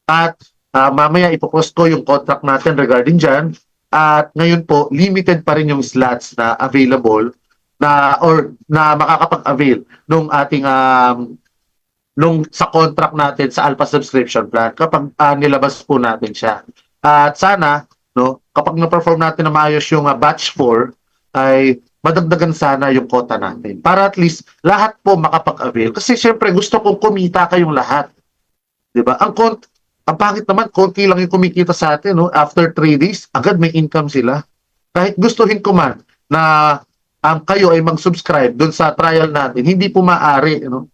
At mamaya ipopost ko yung contract natin regarding dyan. At ngayon po, limited pa rin yung slots na available na makakapag-avail nung ating nung sa contract natin sa Alpha subscription plan kapag nilabas po natin siya. At sana no, kapag na-perform natin na maayos yung batch 4 ay madagdagan sana yung quota natin para at least lahat po makapag-avail. Kasi syempre gusto kong kumita kayong lahat. 'Di ba? Ang pangit naman, konti lang yung kumikita sa atin, no? After 3 days, agad may income sila. Kahit gustuhin ko man na kayo ay mag-subscribe doon sa trial natin, hindi po maaari, no?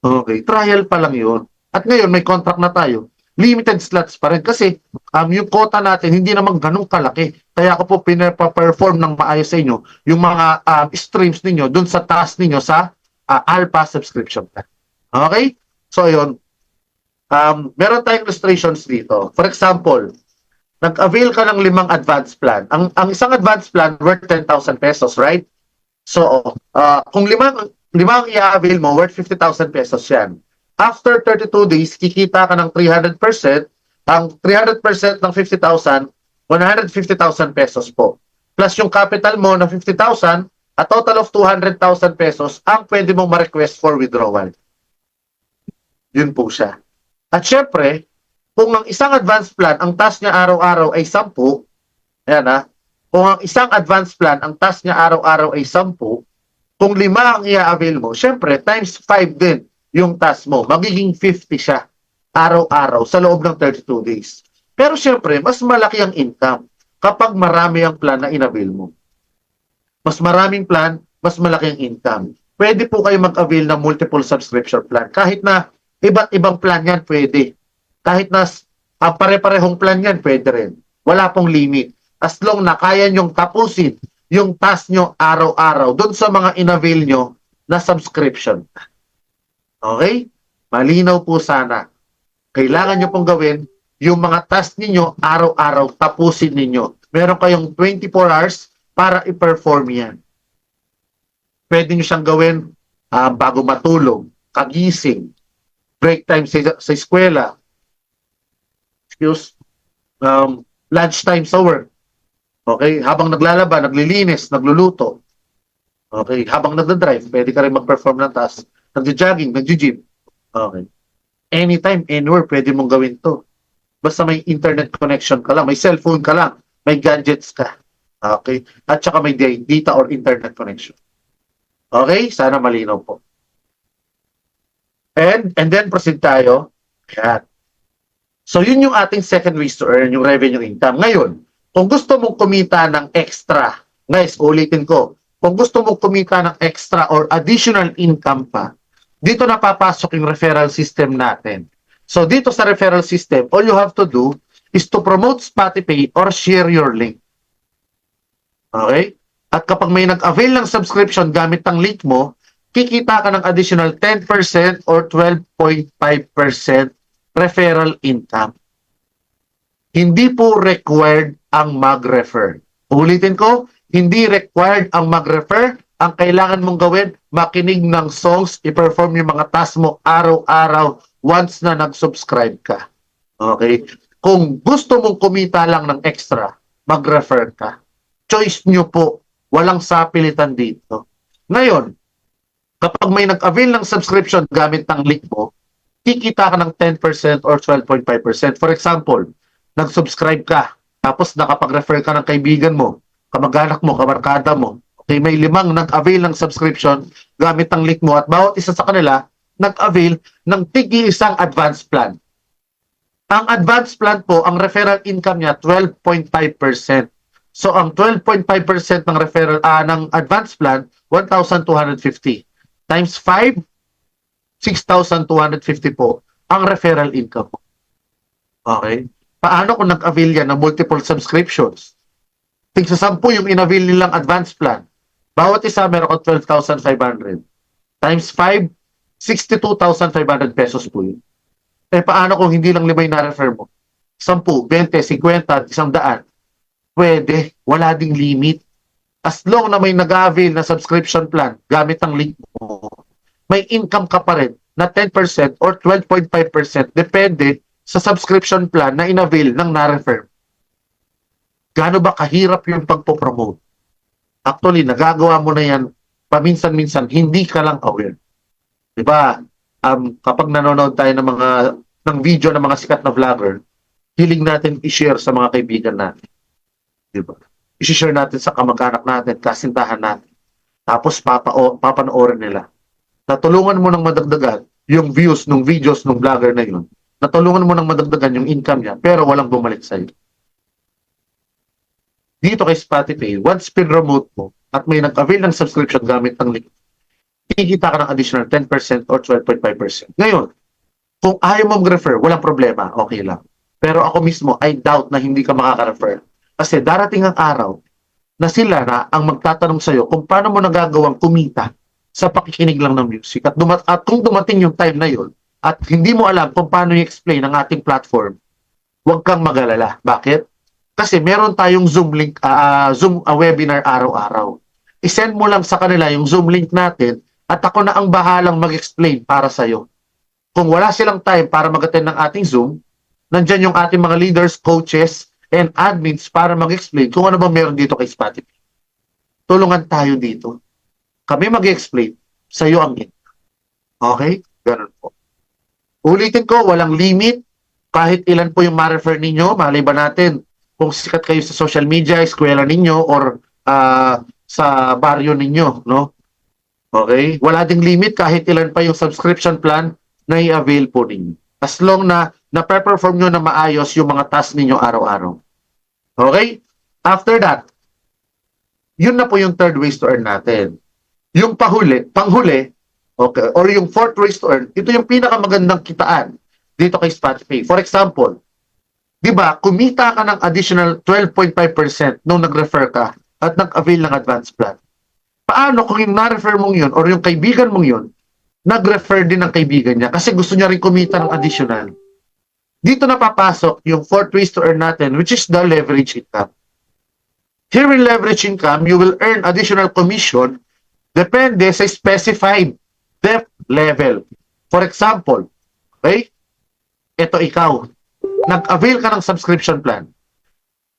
Okay, trial pa lang 'yun. At ngayon may contract na tayo. Limited slots pa rin kasi yung quota natin hindi naman ganun kalaki. Kaya ako po pinaperform ng maayos sa inyo yung mga streams ninyo doon sa task ninyo sa Alpha subscription plan. Okay? So, 'yun. Meron tayong illustrations dito. For example, nag-avail ka ng 5 advance plan. Ang isang advance plan worth 10,000 pesos, right? So, kung limang i-avail mo, worth 50,000 pesos yan. After 32 days, kikita ka ng 300%. Ang 300% ng 50,000, 150,000 pesos po. Plus yung capital mo na 50,000, a total of 200,000 pesos ang pwede mong ma-request for withdrawal. Yun po siya. At syempre, kung ang isang advance plan, ang task niya araw-araw ay 10, ayan ha, kung ang isang advance plan, ang task niya araw-araw ay 10, kung 5 ang i-avail mo, syempre, times 5 din yung task mo. Magiging 50 siya araw-araw sa loob ng 32 days. Pero syempre, mas malaki ang income kapag marami ang plan na in-avail mo. Mas maraming plan, mas malaki ang income. Pwede po kayo mag-avail ng multiple subscription plan. Kahit na iba't ibang plan yan, pwede. Kahit na pare-parehong plan yan, pwede rin. Wala pong limit. As long na kaya nyong tapusin yung task nyo araw-araw doon sa mga in-avail nyo na subscription. Okay? Malinaw po sana. Kailangan nyo pong gawin yung mga task ninyo araw-araw, tapusin ninyo. Meron kayong 24 hours para i-perform yan. Pwede nyo siyang gawin bago matulog, kagising, break time sa eskwela, lunch time sa work. Okay? Habang naglalaba, naglilinis, nagluluto. Okay? Habang nagdadrive, pwede ka rin mag-perform ng task. Nagja-jogging, nagja-gym. Okay? Anytime, anywhere, pwede mong gawin to. Basta may internet connection ka lang, may cellphone ka lang, may gadgets ka. Okay? At saka may data or internet connection. Okay? Sana malinaw po. And then proceed tayo. Ayan. So yun yung ating second ways to earn, yung revenue income. Ngayon, kung gusto mong kumita ng extra, guys, ulitin ko, kung gusto mong kumita ng extra or additional income pa, dito napapasok yung referral system natin. So dito sa referral system, all you have to do is to promote Spotify or share your link. Okay? At kapag may nag-avail ng subscription gamit ang link mo, kikita ka ng additional 10% or 12.5% referral income. Hindi po required ang mag-refer. Ulitin ko, hindi required ang mag-refer. Ang kailangan mong gawin, makinig ng songs, i-perform yung mga tasks mo araw-araw once na nag-subscribe ka. Okay? Kung gusto mong kumita lang ng extra, mag-refer ka. Choice nyo po. Walang sapilitan dito. Ngayon, kapag may nag-avail ng subscription gamit ng link mo, kikita ka ng 10% or 12.5%. For example, nag-subscribe ka, tapos nakapag-refer ka ng kaibigan mo, kamag-anak mo, kabarkada mo, okay, may 5 nag-avail ng subscription gamit ang link mo at bawat isa sa kanila nag-avail ng tig-isang advance plan. Ang advance plan po, ang referral income niya 12.5%. So ang 12.5% ng referral ng advance plan 1,250 times 5 6,250 po ang referral income. Okay? Paano kung nag-avail yan ng multiple subscriptions? Tigsa 10 yung in-avail nilang advance plan. Bawat isa meron ko 12,500. Times 5, 62,500 pesos po yun. Eh paano kung hindi lang 5 yung na-refer mo? 10, 20, 50, 100. Pwede. Wala ding limit. As long na may nag-avail na subscription plan gamit ang link mo, may income ka pa rin na 10% or 12.5% depende sa subscription plan na in-avail ng na-refer. Gaano ba kahirap yung pagpo-promote? Actually, nagagawa mo na yan paminsan-minsan, hindi ka lang aware. Diba? Kapag nanonood tayo ng video ng mga sikat na vlogger, hiling natin i-share sa mga kaibigan natin. Diba? I-share natin sa kamag-anak natin, kasintahan natin. Tapos papanoorin nila. Natulungan mo ng madagdagan yung views ng videos ng vlogger na yun. Natulungan mo ng madagdagan yung income niya, pero walang bumalik sa'yo. Dito kay Spotify, once pin-remote mo at may nag-avail ng subscription gamit ng link, kikita ka ng additional 10% or 12.5%. Ngayon, kung ayaw mo mag-refer, walang problema, okay lang. Pero ako mismo, I doubt na hindi ka makaka-refer. Kasi darating ang araw na sila na ang magtatanong sa'yo kung paano mo nagagawang kumita sa pakikinig lang ng music. At kung dumating yung time na yun, at hindi mo alam kung paano i-explain ang ating platform, huwag kang mag-alala. Bakit? Kasi meron tayong Zoom link, Zoom webinar araw-araw. I-send mo lang sa kanila yung Zoom link natin at ako na ang bahalang mag-explain para sa'yo. Kung wala silang time para mag-attend ng ating Zoom, nandyan yung ating mga leaders, coaches, and admins para mag-explain kung ano ba meron dito kay Spotify. Tulungan tayo dito. Kami mag-explain, sa'yo ang link. Okay? Ganun po. Ulitin ko, walang limit. Kahit ilan po yung ma-refer ninyo, malay ba natin kung sikat kayo sa social media, eskwela ninyo, or sa baryo ninyo, no? Okay? Wala ding limit kahit ilan pa yung subscription plan na i-avail po ninyo. As long na na-perform nyo na maayos yung mga task ninyo araw-araw. Okay? After that, yun na po yung third ways to earn natin. Yung panghuli, okay, or yung fourth ways to earn, ito yung pinakamagandang kitaan dito kay Spotify. For example, di ba, kumita ka ng additional 12.5% nung nag-refer ka at nag-avail ng advance plan. Paano kung yung na-refer mong yun or yung kaibigan mong yun, nag-refer din ng kaibigan niya kasi gusto niya rin kumita ng additional? Dito na papasok yung fourth ways to earn natin, which is the leverage income. Here in leverage income, you will earn additional commission depende sa specified debt level. For example, okay? Ito ikaw, nag-avail ka ng subscription plan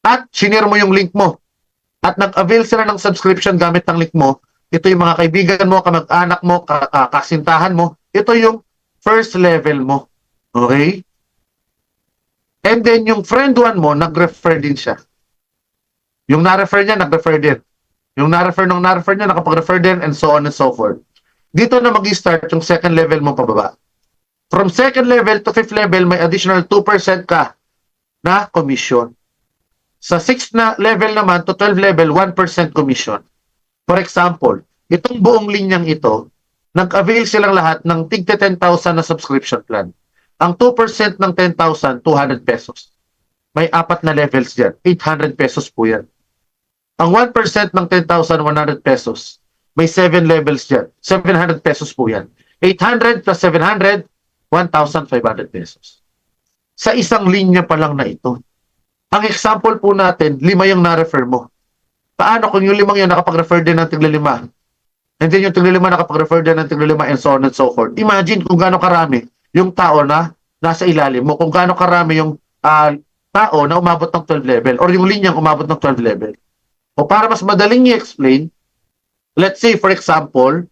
at shinare mo yung link mo at nag-avail sila ng subscription gamit ng link mo, ito yung mga kaibigan mo, kamag-anak mo, kasintahan mo, ito yung first level mo. Okay? And then yung friend one mo, nag-refer din siya. Yung na-refer niya, nag-refer din. Yung na-refer niya, nakapag-refer din, and so on and so forth. Dito na mag-start yung second level mo pababa. From second level to fifth level, may additional 2% ka na commission. Sa 6th na level naman to 12 level, 1% commission. For example, itong buong linyang ito, nag-avail silang lahat ng tig 10,000 na subscription plan. Ang 2% ng 10,000, 200 pesos. May 4 na levels dyan. 800 pesos po yan. Ang 1% ng 10,000, 100 pesos. May 7 levels dyan. 700 pesos po yan. 800 plus 700, 1,500 pesos. Sa isang linya pa lang na ito. Ang example po natin, 5 yung na-refer mo. Paano kung yung 5 yun nakapag-refer din ng tigli-5? And then yung tigli-5 nakapag-refer din ng tigli-5 and so on and so forth. Imagine kung gaano karami yung tao na nasa ilalim mo, kung gaano karami yung tao na umabot ng 12 level or yung linyang umabot ng 12 level. O para mas madaling i-explain, let's say for example,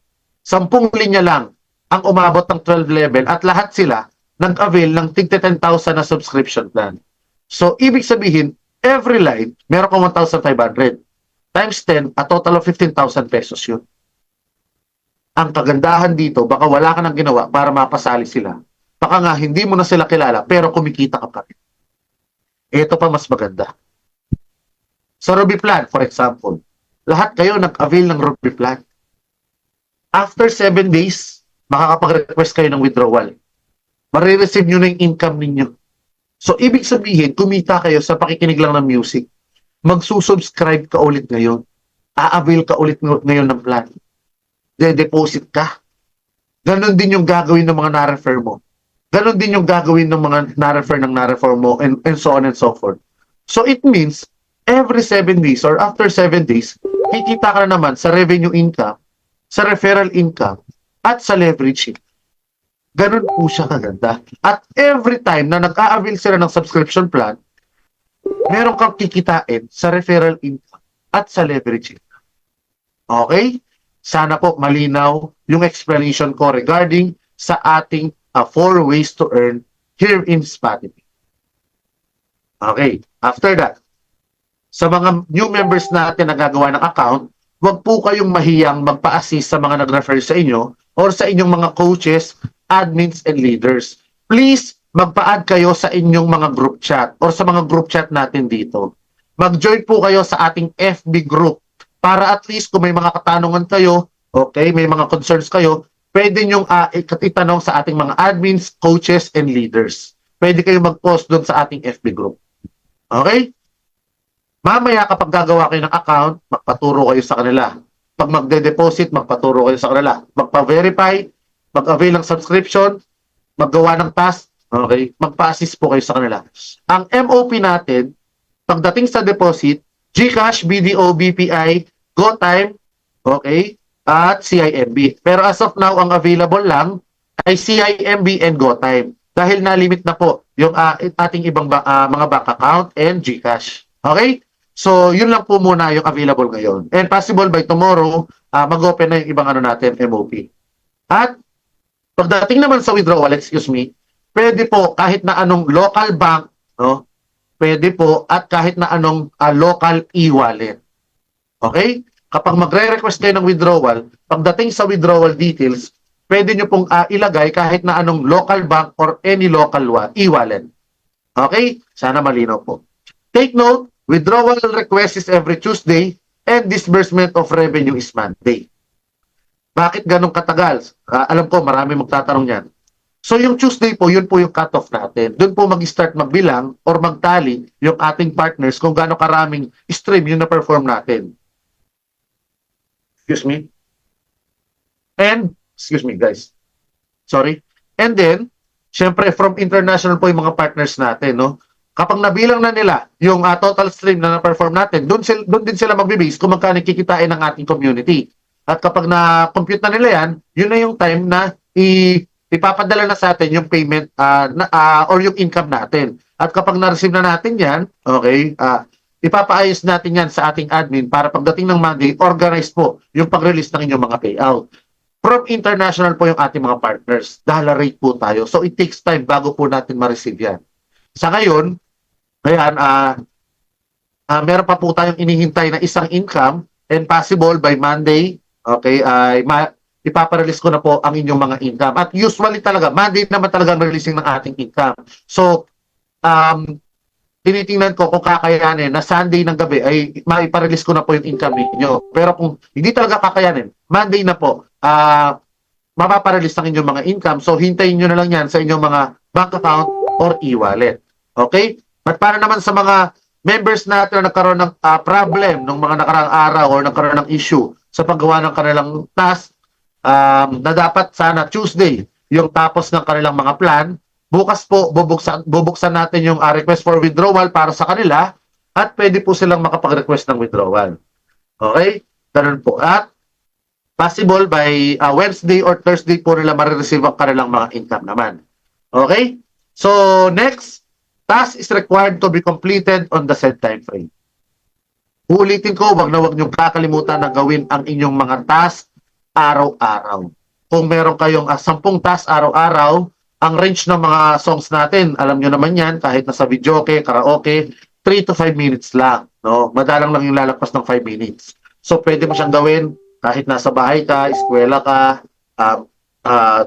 10 linya lang ang umabot ng 12 level at lahat sila nag-avail ng tig 10,000 na subscription plan. So, ibig sabihin, every line, meron kang 1,500. Times 10, a total of 15,000 pesos yun. Ang kagandahan dito, baka wala ka nang ginawa para mapasali sila. Baka nga, hindi mo na sila kilala, pero kumikita ka pa rin. Ito pa mas maganda. Sa Ruby Plan, for example, lahat kayo nag-avail ng Ruby Plan. After 7 days, makakapag-request kayo ng withdrawal. Marireceive nyo na yung income ninyo. So, ibig sabihin, kumita kayo sa pakikinig lang ng music. Magsusubscribe ka ulit ngayon. A-avail ka ulit ngayon ng plan. De-deposit ka. Ganon din yung gagawin ng mga na-refer mo. Ganon din yung gagawin ng mga na-refer mo and so on and so forth. So, it means, every 7 days or after 7 days, kikita ka na naman sa revenue income, sa referral income, at sa leverage income. Ganun po siya kaganda. At every time na nag-a-avail sila ng subscription plan, meron kang kikitain sa referral income at sa leverage income. Okay? Sana po malinaw yung explanation ko regarding sa ating 4 ways to earn here in Spotify. Okay. After that, sa mga new members natin na gagawa ng account, huwag po kayong mahiyang magpa-assist sa mga nag-refer sa inyo or sa inyong mga coaches, admins, and leaders. Please, magpa-add kayo sa inyong mga group chat or sa mga group chat natin dito. Mag-join po kayo sa ating FB group para at least kung may mga katanungan kayo, okay, may mga concerns kayo, pwede nyong itanong sa ating mga admins, coaches, and leaders. Pwede kayo mag-post doon sa ating FB group. Okay? Mamaya kapag gagawa kayo ng account, magpaturo kayo sa kanila. Pag magde-deposit, magpaturo kayo sa kanila. Magpa-verify, mag-avail ng subscription, maggawa ng task, okay? Magpa-assist po kayo sa kanila. Ang MOP natin, pagdating sa deposit, GCash, BDO, BPI, GoTime, okay? At CIMB. Pero as of now, ang available lang ay CIMB and GoTime. Dahil na-limit na po yung ating ibang mga bank account and GCash. Okay? So, yun lang po muna yung available ngayon. And possible by tomorrow, mag-open na yung ibang natin, MOP. At pagdating naman sa withdrawal, excuse me, pwede po kahit na anong local bank, no? Pwede po at kahit na anong local e-wallet. Okay? Kapag magre-request kayo ng withdrawal, pagdating sa withdrawal details, pwede nyo pong ilagay kahit na anong local bank or any local e-wallet. Okay? Sana malinaw po. Take note, withdrawal request is every Tuesday and disbursement of revenue is Monday. Bakit ganun katagal? Alam ko, marami magtatanong yan. So yung Tuesday po, yun po yung cut-off natin. Doon po mag-start magbilang or magtali yung ating partners kung gaano karaming stream yung na-perform natin. Excuse me. And, excuse me guys. Sorry. And then, syempre from international po yung mga partners natin, no? Kapag nabilang na nila yung total stream na na-perform natin, doon din sila magbibase kung magkano kikitain ng ating community. At kapag na-compute na nila yan, yun na yung time na ipapadala na sa atin yung payment or yung income natin. At kapag na-receive na natin yan, okay, ipapaayos natin yan sa ating admin para pagdating ng Monday, organize po yung pag-release ng inyong mga payout. From international po yung ating mga partners. Dollar rate po tayo. So it takes time bago po natin ma-receive yan. Sa ngayon, ayan, meron pa po tayong inihintay na isang income and possible by Monday, okay, ipaparelease ko na po ang inyong mga income. At usually talaga, Monday naman talaga ang releasing ng ating income. So, tinitingnan ko kung kakayanin na Sunday ng gabi ay maiparelease ko na po yung income niyo. Pero kung hindi talaga kakayanin, Monday na po, mapaparelease ang inyong mga income. So, hintayin nyo na lang yan sa inyong mga bank account or e-wallet. Okay? At para naman sa mga members natin na nagkaroon ng problem nung mga nakaraang araw or nagkaroon ng issue sa paggawa ng kanilang task, na dapat sana Tuesday yung tapos ng kanilang mga plan, bukas po bubuksan natin yung request for withdrawal para sa kanila at pwede po silang makapag-request ng withdrawal. Okay? Ganun po. At possible by Wednesday or Thursday po nila marireceive ang kanilang mga income naman. Okay? So, next, task is required to be completed on the said time frame. Uulitin ko, wag niyong kakalimutan na gawin ang inyong mga task araw-araw. Kung meron kayong 10 task araw-araw, ang range ng mga songs natin, alam nyo naman yan, kahit nasa videoke, karaoke, 3 to 5 minutes lang. No? Madalang lang yung lalagpas ng 5 minutes. So, pwede mo siyang gawin kahit nasa bahay ka, eskwela ka,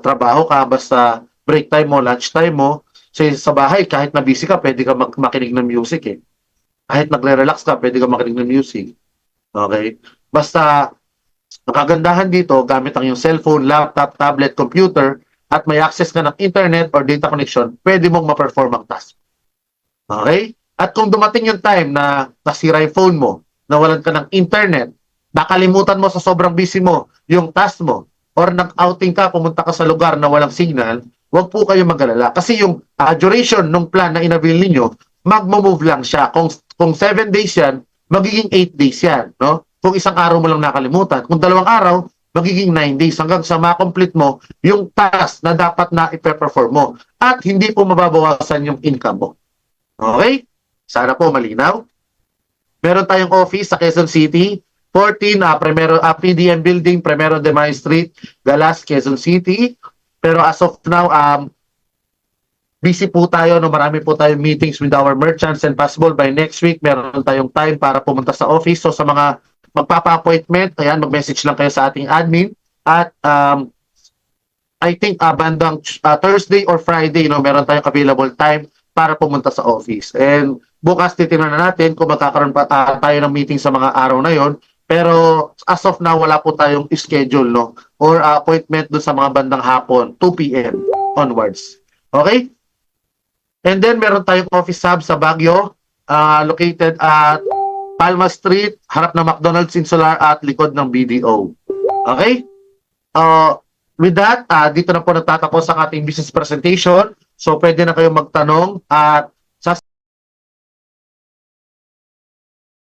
trabaho ka, basta break time mo, lunch time mo. So, sa bahay, kahit na busy ka, pwede ka makinig ng music eh. Kahit nagre-relax ka, pwede ka makinig ng music. Okay? Basta, ang kagandahan dito, gamit ang iyong cellphone, laptop, tablet, computer, at may access ka ng internet or data connection, pwede mong ma-perform ang task. Okay? At kung dumating yung time na nasira yung phone mo, nawalan ka ng internet, nakalimutan mo sa sobrang busy mo yung task mo, or nag-outing ka, pumunta ka sa lugar na walang signal, huwag po kayo mag-alala. Kasi yung duration ng plan na inavail ninyo, mag-move lang siya. Kung 7 days yan, magiging 8 days yan. No? Kung isang araw mo lang nakalimutan. Kung 2 araw, magiging 9 days hanggang sa ma-complete mo yung task na dapat na ipe-perform mo. At hindi po mababawasan yung income mo. Okay? Sana po malinaw. Meron tayong office sa Quezon City, 14 PDM Building, Primero de Mayo Street, Galas, Quezon City. Pero as of now, busy po tayo, no? Marami po tayong meetings with our merchants and possible by next week, meron tayong time para pumunta sa office. So sa mga magpapa-appointment, ayan, mag-message lang kayo sa ating admin. At I think bandang Thursday or Friday, no, meron tayong available time para pumunta sa office. And bukas titingnan na natin kung magkakaroon pa tayo ng meeting sa mga araw na yon. Pero as of now, wala po tayong schedule, no? Or appointment doon sa mga bandang hapon, 2 p.m. onwards. Okay? And then meron tayong office hub sa Baguio, located at Palma Street, harap ng McDonald's Insular at likod ng BDO. Okay? With that, dito na po nagtatapos ang ating business presentation. So pwede na kayong magtanong at